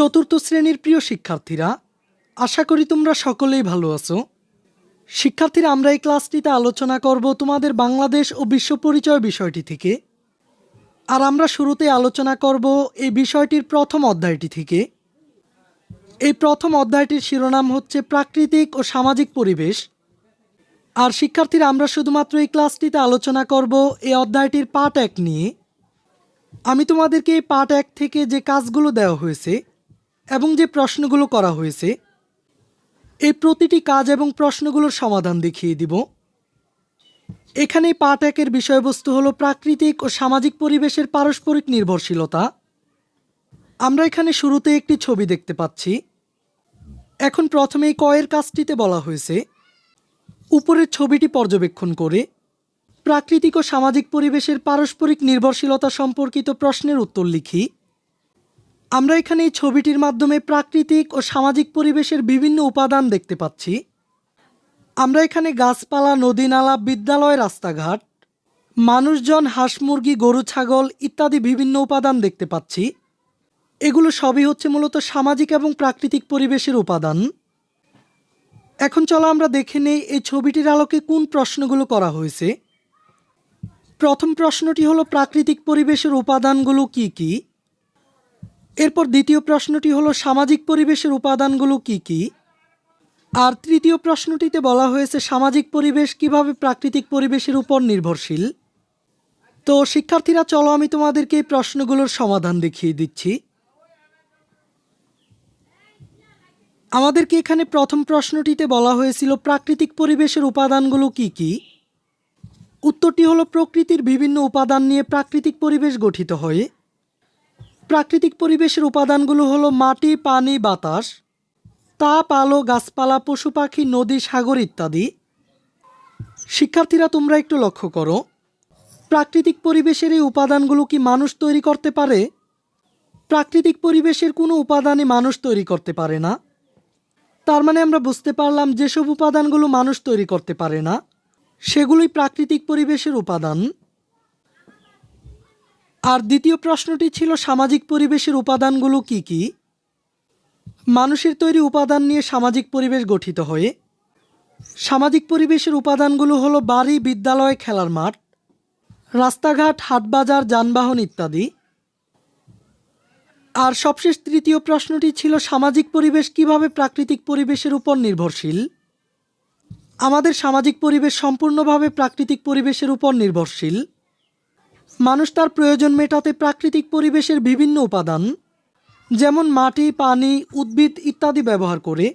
চতুর্থ শ্রেণীর প্রিয় শিক্ষার্থীরা, আশা করি তোমরা সকলেই ভালো আছো। শিক্ষার্থীরা, আমরা এই ক্লাসটিতে আলোচনা করব তোমাদের বাংলাদেশ ও বিশ্ব পরিচয় বিষয়টি থেকে। আর আমরা শুরুতেই আলোচনা করব এই বিষয়টির প্রথম অধ্যায়টি থেকে। এই প্রথম অধ্যায়টির শিরোনাম হচ্ছে প্রাকৃতিক ও সামাজিক পরিবেশ। আর শিক্ষার্থীরা, আমরা শুধুমাত্র এই ক্লাসটিতে আলোচনা করব এই অধ্যায়টির পার্ট 1 নিয়ে। আমি তোমাদেরকে এই পার্ট 1 থেকে যে কাজগুলো দেওয়া হয়েছে এবং যে প্রশ্নগুলো করা হয়েছে, এই প্রতিটি কাজ এবং প্রশ্নগুলোর সমাধান দেখিয়ে দিব। এখানে পার্ট 1 এর বিষয়বস্তু হলো প্রাকৃতিক ও সামাজিক পরিবেশের পারস্পরিক নির্ভরশীলতা। আমরা এখানে শুরুতে একটি ছবি দেখতে পাচ্ছি। এখন প্রথমেই ক এর কাজটিতে বলা হয়েছে, উপরের ছবিটি পর্যবেক্ষণ করে প্রাকৃতিক ও সামাজিক পরিবেশের পারস্পরিক নির্ভরশীলতা সম্পর্কিত প্রশ্নের উত্তর লিখি। আমরা এখানে এই ছবিটির মাধ্যমে প্রাকৃতিক ও সামাজিক পরিবেশের বিভিন্ন উপাদান দেখতে পাচ্ছি। আমরা এখানে গাছপালা, নদী নালা, বিদ্যালয়, রাস্তাঘাট, মানুষজন, হাঁস মুরগি, গরু ছাগল ইত্যাদি বিভিন্ন উপাদান দেখতে পাচ্ছি। এগুলো সবই হচ্ছে মূলত সামাজিক এবং প্রাকৃতিক পরিবেশের উপাদান। এখন চলো আমরা দেখে নেই এই ছবিটির আলোকে কোন প্রশ্নগুলো করা হয়েছে। প্রথম প্রশ্নটি হলো প্রাকৃতিক পরিবেশের উপাদানগুলো কি কি। এরপর দ্বিতীয় প্রশ্নটি হলো সামাজিক পরিবেশের উপাদানগুলো কি কি। আর তৃতীয় প্রশ্নটিতে বলা হয়েছে সামাজিক পরিবেশ কিভাবে প্রাকৃতিক পরিবেশের উপর নির্ভরশীল। তো শিক্ষার্থীরা, চলো আমি তোমাদেরকে এই প্রশ্নগুলোর সমাধান দেখিয়ে দিচ্ছি। আমাদেরকে এখানে প্রথম প্রশ্নটিতে বলা হয়েছিল প্রাকৃতিক পরিবেশের উপাদানগুলো কি কি। উত্তরটি হলো প্রকৃতির বিভিন্ন উপাদান নিয়ে প্রাকৃতিক পরিবেশ গঠিত হয়। প্রাকৃতিক পরিবেশের উপাদানগুলো হলো মাটি, পানি, বাতাস, তাপ, আলো, গাছপালা, পশু পাখি, নদী, সাগর ইত্যাদি। শিক্ষার্থীরা, তোমরা একটু লক্ষ্য করো, প্রাকৃতিক পরিবেশের এই উপাদানগুলো কি মানুষ তৈরি করতে পারে? প্রাকৃতিক পরিবেশের কোনো উপাদানই মানুষ তৈরি করতে পারে না। তার মানে আমরা বুঝতে পারলাম যেসব উপাদানগুলো মানুষ তৈরি করতে পারে না সেগুলোই প্রাকৃতিক পরিবেশের উপাদান। আর দ্বিতীয় প্রশ্নটি ছিল সামাজিক পরিবেশের উপাদানগুলো কি কি। মানুষের তৈরি উপাদান নিয়ে সামাজিক পরিবেশ গঠিত হয়। সামাজিক পরিবেশের উপাদানগুলো হলো বাড়ি, বিদ্যালয়, খেলার মাঠ, রাস্তাঘাট, হাটবাজার, যানবাহন ইত্যাদি। আর সবশেষ তৃতীয় প্রশ্নটি ছিল সামাজিক পরিবেশ কিভাবে প্রাকৃতিক পরিবেশের উপর নির্ভরশীল। আমাদের সামাজিক পরিবেশ সম্পূর্ণভাবে প্রাকৃতিক পরিবেশের উপর নির্ভরশীল। মানুষ তার প্রয়োজন মেটাতে প্রাকৃতিক পরিবেশের বিভিন্ন উপাদান যেমন মাটি, পানি, উদ্ভিদ ইত্যাদি ব্যবহার করে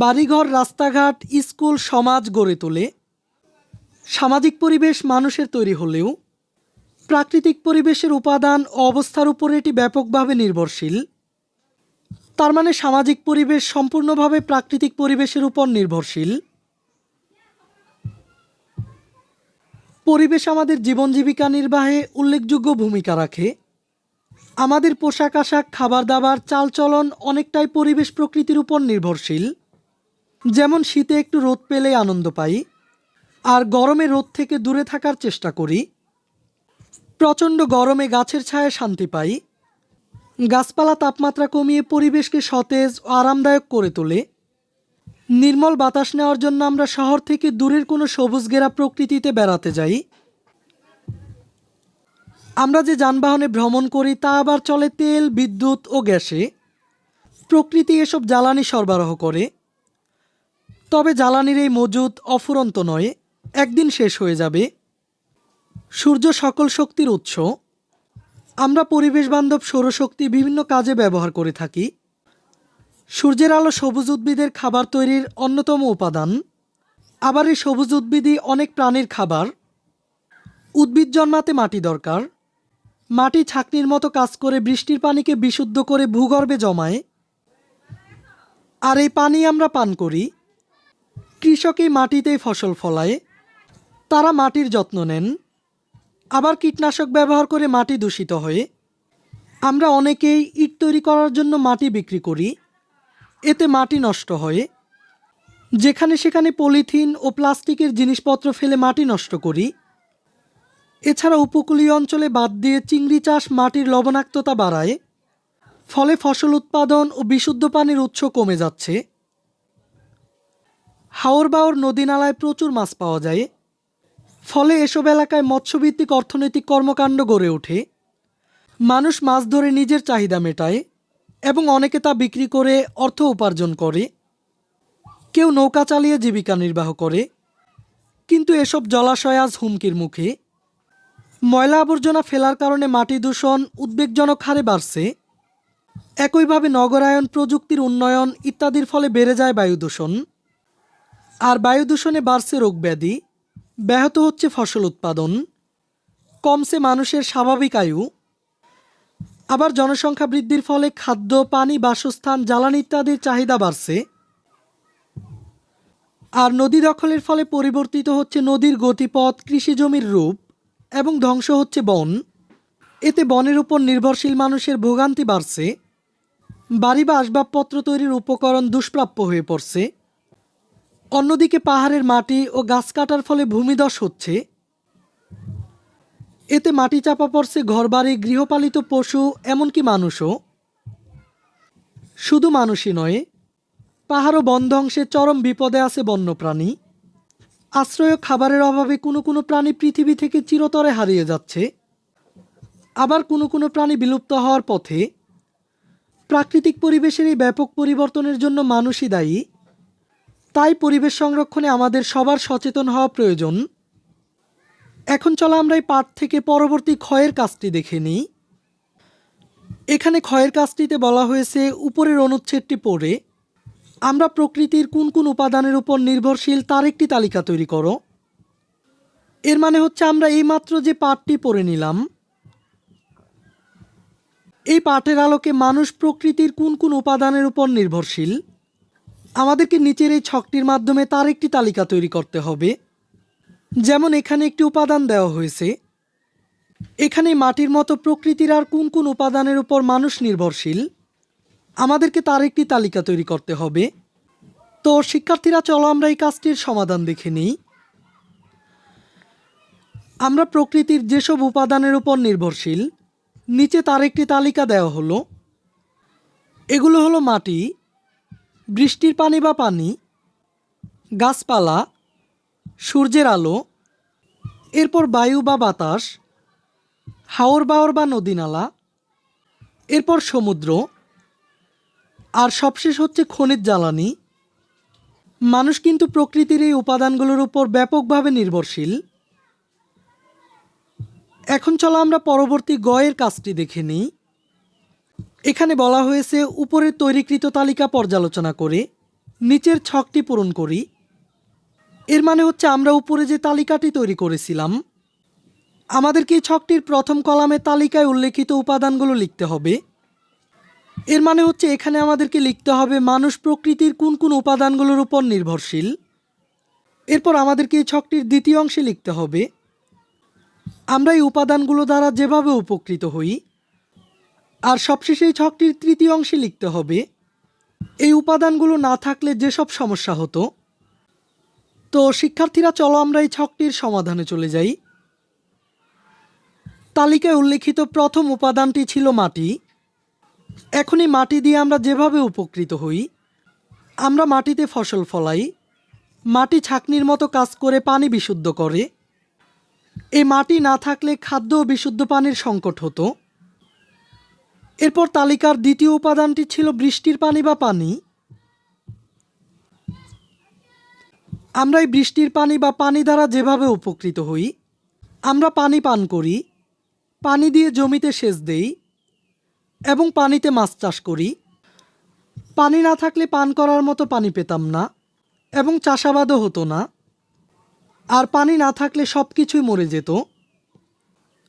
বাড়িঘর, রাস্তাঘাট, স্কুল, সমাজ গড়ে তোলে। সামাজিক পরিবেশ মানুষের তৈরি হলেও প্রাকৃতিক পরিবেশের উপাদান ও অবস্থার উপর এটি ব্যাপকভাবে নির্ভরশীল। তার মানে সামাজিক পরিবেশ সম্পূর্ণভাবে প্রাকৃতিক পরিবেশের উপর নির্ভরশীল। পরিবেশ আমাদের জীবন জীবিকা নির্বাহে উল্লেখযোগ্য ভূমিকা রাখে। আমাদের পোশাক আশাক, খাবার দাবার, চালচলন অনেকটাই পরিবেশ প্রকৃতির উপর নির্ভরশীল। যেমন শীতে একটু রোদ পেলেই আনন্দ পাই, আর গরমে রোদ থেকে দূরে থাকার চেষ্টা করি। প্রচণ্ড গরমে গাছের ছায়ায় শান্তি পাই। গাছপালা তাপমাত্রা কমিয়ে পরিবেশকে সতেজ ও আরামদায়ক করে তোলে। নির্মল বাতাস নেওয়ার জন্য আমরা শহর থেকে দূরের কোনো সবুজ ঘেরা প্রকৃতিতে বেড়াতে যাই। আমরা যে যানবাহনে ভ্রমণ করি তা আবার চলে তেল, বিদ্যুৎ ও গ্যাসে। প্রকৃতি এসব জ্বালানি সরবরাহ করে। তবে জ্বালানির এই মজুদ অফুরন্ত নয়, একদিন শেষ হয়ে যাবে। সূর্য সকল শক্তির উৎস। আমরা পরিবেশ বান্ধব সৌরশক্তি বিভিন্ন কাজে ব্যবহার করে থাকি। সূর্যের আলো সবুজ উদ্ভিদের খাবার তৈরির অন্যতম উপাদান। আবার এই সবুজ উদ্ভিদই অনেক প্রাণীর খাবার। উদ্ভিদ জন্মাতে মাটি দরকার। মাটি ছাঁকনির মতো কাজ করে বৃষ্টির পানিকে বিশুদ্ধ করে ভূগর্ভে জমায়, আর এই পানি আমরা পান করি। কৃষক এই মাটিতেই ফসল ফলায়। তারা মাটির যত্ন নেন। আবার কীটনাশক ব্যবহার করে মাটি দূষিত হয়। আমরা অনেকেই ইট তৈরি করার জন্য মাটি বিক্রি করি, এতে মাটি নষ্ট হয়। যেখানে সেখানে পলিথিন ও প্লাস্টিকের জিনিসপত্র ফেলে মাটি নষ্ট করি। এছাড়া উপকূলীয় অঞ্চলে বাদ দিয়ে চিংড়ি চাষ মাটির লবণাক্ততা বাড়ায়। ফলে ফসল উৎপাদন ও বিশুদ্ধ পানির উৎস কমে যাচ্ছে। হাওর বাওর নদী নালায় প্রচুর মাছ পাওয়া যায়, ফলে এসব এলাকায় মৎস্যভিত্তিক অর্থনৈতিক কর্মকাণ্ড গড়ে ওঠে। মানুষ মাছ ধরে নিজের চাহিদা মেটায় এবং অনেকে তা বিক্রি করে অর্থ উপার্জন করে। কেউ নৌকা চালিয়ে জীবিকা নির্বাহ করে। কিন্তু এসব জলাশয় আজ হুমকির মুখে। ময়লা আবর্জনা ফেলার কারণে মাটি দূষণ উদ্বেগজনক হারে বাড়ছে। একইভাবে নগরায়ন, প্রযুক্তির উন্নয়ন ইত্যাদির ফলে বেড়ে যায় বায়ু দূষণ। আর বায়ু দূষণে বাড়ছে রোগব্যাধি, ব্যাহত হচ্ছে ফসল উৎপাদন, কমছে মানুষের স্বাভাবিক আয়ু। আবার জনসংখ্যা বৃদ্ধির ফলে খাদ্য, পানি, বাসস্থান, জ্বালানি ইত্যাদির চাহিদা বাড়ছে। আর নদী দখলের ফলে পরিবর্তিত হচ্ছে নদীর গতিপথ, কৃষিজমির রূপ এবং ধ্বংস হচ্ছে বন। এতে বনের উপর নির্ভরশীল মানুষের ভোগান্তি বাড়ছে। বাড়ি বা আসবাবপত্র তৈরির উপকরণ দুষ্প্রাপ্য হয়ে পড়ছে। অন্যদিকে পাহাড়ের মাটি ও গাছ কাটার ফলে ভূমিধস হচ্ছে। এতে মাটি চাপা পড়ছে ঘরবাড়ি, গৃহপালিত পশু, এমনকি মানুষও। শুধু মানুষই নয়, পাহাড় ও বন ধ্বংসে চরম বিপদে আছে বন্যপ্রাণী। আশ্রয় ও খাবারের অভাবে কোনো কোনো প্রাণী পৃথিবী থেকে চিরতরে হারিয়ে যাচ্ছে। আবার কোনো কোনো প্রাণী বিলুপ্ত হওয়ার পথে। প্রাকৃতিক পরিবেশের এই ব্যাপক পরিবর্তনের জন্য মানুষই দায়ী। তাই পরিবেশ সংরক্ষণে আমাদের সবার সচেতন হওয়া প্রয়োজন। এখন চলো আমরা এই পাঠ থেকে পরবর্তী ক্ষয়ের কাজটি দেখে নিই। এখানে ক্ষয়ের কাজটিতে বলা হয়েছে, উপরের অনুচ্ছেদটি পড়ে আমরা প্রকৃতির কোন কোন উপাদানের উপর নির্ভরশীল তার একটি তালিকা তৈরি করো। এর মানে হচ্ছে আমরা এইমাত্র যে পাঠটি পড়ে নিলাম, এই পাঠের আলোকে মানুষ প্রকৃতির কোন কোন উপাদানের উপর নির্ভরশীল, আমাদেরকে নিচের এই ছকটির মাধ্যমে তার একটি তালিকা তৈরি করতে হবে। যেমন এখানে একটি উপাদান দেওয়া হয়েছে। এখানে মাটির মতো প্রকৃতির আর কোন কোন উপাদানের উপর মানুষ নির্ভরশীল, আমাদেরকে তার একটি তালিকা তৈরি করতে হবে। তো শিক্ষার্থীরা, চলো আমরা এই কাজটির সমাধান দেখে নিই। আমরা প্রকৃতির যেসব উপাদানের উপর নির্ভরশীল, নিচে তার একটি তালিকা দেওয়া হলো। এগুলো হলো মাটি, বৃষ্টির পানি বা পানি, গাছপালা, সূর্যের আলো, এরপর বায়ু বা বাতাস, হাওর বাওর বা নদী নালা, এরপর সমুদ্র, আর সবশেষ হচ্ছে খনিজ জ্বালানি। মানুষ কিন্তু প্রকৃতির এই উপাদানগুলোর উপর ব্যাপকভাবে নির্ভরশীল। এখন চলো আমরা পরবর্তী গয়ের কাজটি দেখে নিই। এখানে বলা হয়েছে, উপরের তৈরিকৃত তালিকা পর্যালোচনা করে নিচের ছকটি পূরণ করি। এর মানে হচ্ছে আমরা উপরে যে তালিকাটি তৈরি করেছিলাম, আমাদেরকে এই ছকটির প্রথম কলামে তালিকায় উল্লেখিত উপাদানগুলো লিখতে হবে। এর মানে হচ্ছে এখানে আমাদেরকে লিখতে হবে মানুষ প্রকৃতির কোন কোন উপাদানগুলোর উপর নির্ভরশীল। এরপর আমাদেরকে এই ছকটির দ্বিতীয় অংশে লিখতে হবে আমরা এই উপাদানগুলো দ্বারা যেভাবে উপকৃত হই। আর সবশেষে এই ছকটির তৃতীয় অংশে লিখতে হবে এই উপাদানগুলো না থাকলে যেসব সমস্যা হতো। তো শিক্ষার্থীরা, চলো আমরা এই ছকটির সমাধানে চলে যাই। তালিকায় উল্লেখিত প্রথম উপাদানটি ছিল মাটি। এখন এই মাটি দিয়ে আমরা যেভাবে উপকৃত হই, আমরা মাটিতে ফসল ফলাই, মাটি ছাঁকনির মতো কাজ করে পানি বিশুদ্ধ করে। এই মাটি না থাকলে খাদ্য ও বিশুদ্ধ পানির সংকট হতো। এরপর তালিকার দ্বিতীয় উপাদানটি ছিল বৃষ্টির পানি বা পানি। আমরা এই বৃষ্টির পানি বা পানি দ্বারা যেভাবে উপকৃত হই, আমরা পানি পান করি, পানি দিয়ে জমিতে সেচ দেই এবং পানিতে মাছ চাষ করি। পানি না থাকলে পান করার মতো পানি পেতাম না এবং চাষাবাদও হতো না। আর পানি না থাকলে সব কিছুই মরে যেত।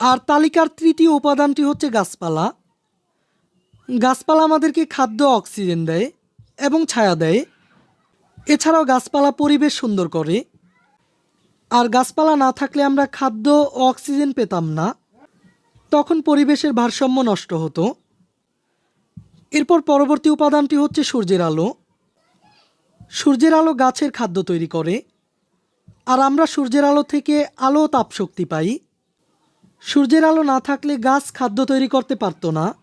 আর তালিকার তৃতীয় উপাদানটি হচ্ছে গাছপালা। গাছপালা আমাদেরকে খাদ্য, অক্সিজেন দেয় এবং ছায়া দেয়। এছাড়াও গাছপালা পরিবেশ সুন্দর করে। আর গাছপালা না থাকলে আমরা খাদ্য ও অক্সিজেন পেতাম না, তখন পরিবেশের ভারসাম্য নষ্ট হতো। এরপর পরবর্তী উপাদানটি হচ্ছে সূর্যের আলো। সূর্যের আলো গাছের খাদ্য তৈরি করে। আর আমরা সূর্যের আলো থেকে আলো ও তাপশক্তি পাই। সূর্যের আলো না থাকলে গাছ খাদ্য তৈরি করতে পারতো না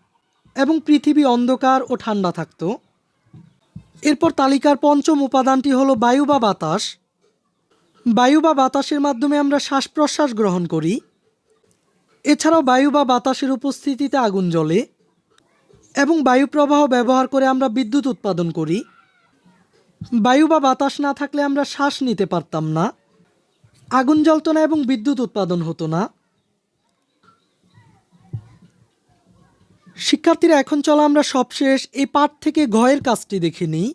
এবং পৃথিবী অন্ধকার ও ঠান্ডা থাকত। এরপর তালিকার পঞ্চম উপাদানটি হলো বায়ু বা বাতাস। বায়ু বা বাতাসের মাধ্যমে আমরা শ্বাস প্রশ্বাস গ্রহণ করি। এছাড়াও বায়ু বা বাতাসের উপস্থিতিতে আগুন জ্বলে এবং বায়ু প্রবাহ ব্যবহার করে আমরা বিদ্যুৎ উৎপাদন করি। বায়ু বা বাতাস না থাকলে আমরা শ্বাস নিতে পারতাম না, আগুন জ্বলতো না এবং বিদ্যুৎ উৎপাদন হতো না। শিক্ষার্থীরা, এখন চলো আমরা সবশেষ এই পাঠ থেকে ঘয়ের কাজটি দেখে নিই।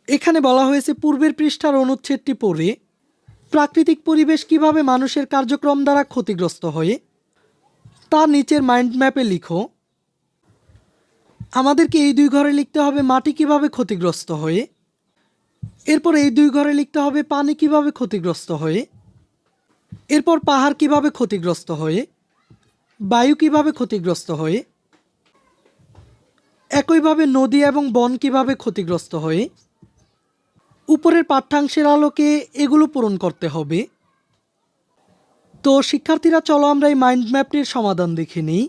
এখানে বলা হয়েছে পূর্বের পৃষ্ঠার অনুচ্ছেদটি পড়ে প্রাকৃতিক পরিবেশ কিভাবে মানুষের কার্যক্রম দ্বারা ক্ষতিগ্রস্ত হয় তা নিচের মাইন্ড ম্যাপে লিখো। আমাদেরকে এই দুই ঘরে লিখতে হবে মাটি কিভাবে ক্ষতিগ্রস্ত হয়, এরপর এই দুই ঘরে লিখতে হবে পানি কিভাবে ক্ষতিগ্রস্ত হয়, এরপর পাহাড় কিভাবে ক্ষতিগ্রস্ত হয়, বায়ু কিভাবে ক্ষতিগ্রস্ত হয়, একইভাবে নদী এবং বন কিভাবে ক্ষতিগ্রস্ত হয়। উপরের পাঠ্যাংশের আলোকে এগুলো পূরণ করতে হবে। তো শিক্ষার্থীরা, চলো আমরা এই মাইন্ড ম্যাপটির সমাধান দেখে নিই।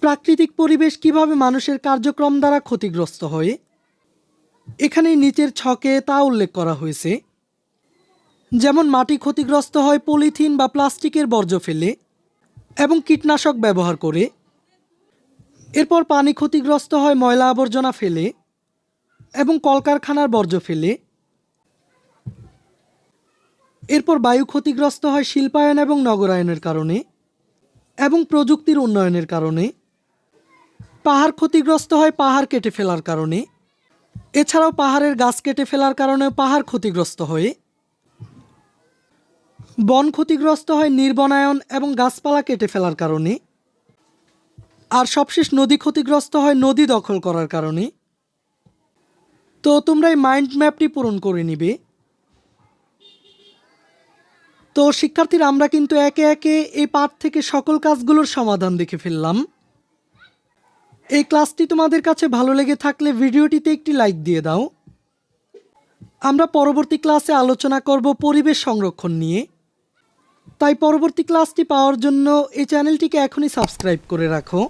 প্রাকৃতিক পরিবেশ কিভাবে মানুষের কার্যক্রম দ্বারা ক্ষতিগ্রস্ত হয়, এখানে নিচের ছকে তা উল্লেখ করা হয়েছে। যেমন মাটি ক্ষতিগ্রস্ত হয় পলিথিন বা প্লাস্টিকের বর্জ্য ফেলে এবং কীটনাশক ব্যবহার করে। এরপর পানি ক্ষতিগ্রস্ত হয় ময়লা আবর্জনা ফেলে এবং কলকারখানার বর্জ্য ফেলে। এরপর বায়ু ক্ষতিগ্রস্ত হয় শিল্পায়ন এবং নগরায়নের কারণে এবং প্রযুক্তির উন্নয়নের কারণে। পাহাড় ক্ষতিগ্রস্ত হয় পাহাড় কেটে ফেলার কারণে। এছাড়াও পাহাড়ের গাছ কেটে ফেলার কারণেও পাহাড় ক্ষতিগ্রস্ত হয়। বন ক্ষতিগ্রস্ত হয় নির্বনায়ন এবং গাছপালা কেটে ফেলার কারণে। আর সবশেষ নদী ক্ষতিগ্রস্ত হয় নদী দখল করার কারণে। তো তোমরা এই মাইন্ড ম্যাপটি পূরণ করে নিবে। তো শিক্ষার্থীরা, আমরা কিন্তু একে একে এই পাঠ থেকে সকল কাজগুলোর সমাধান দেখে ফেললাম। এই ক্লাসটি তোমাদের কাছে ভালো লেগে থাকলে ভিডিওটিতে একটি লাইক দিয়ে দাও। আমরা পরবর্তী ক্লাসে আলোচনা করব পরিবেশ সংরক্ষণ নিয়ে। তাই পরবর্তী ক্লাসটি পাওয়ার জন্য এই চ্যানেলটিকে এখনই সাবস্ক্রাইব করে রাখো।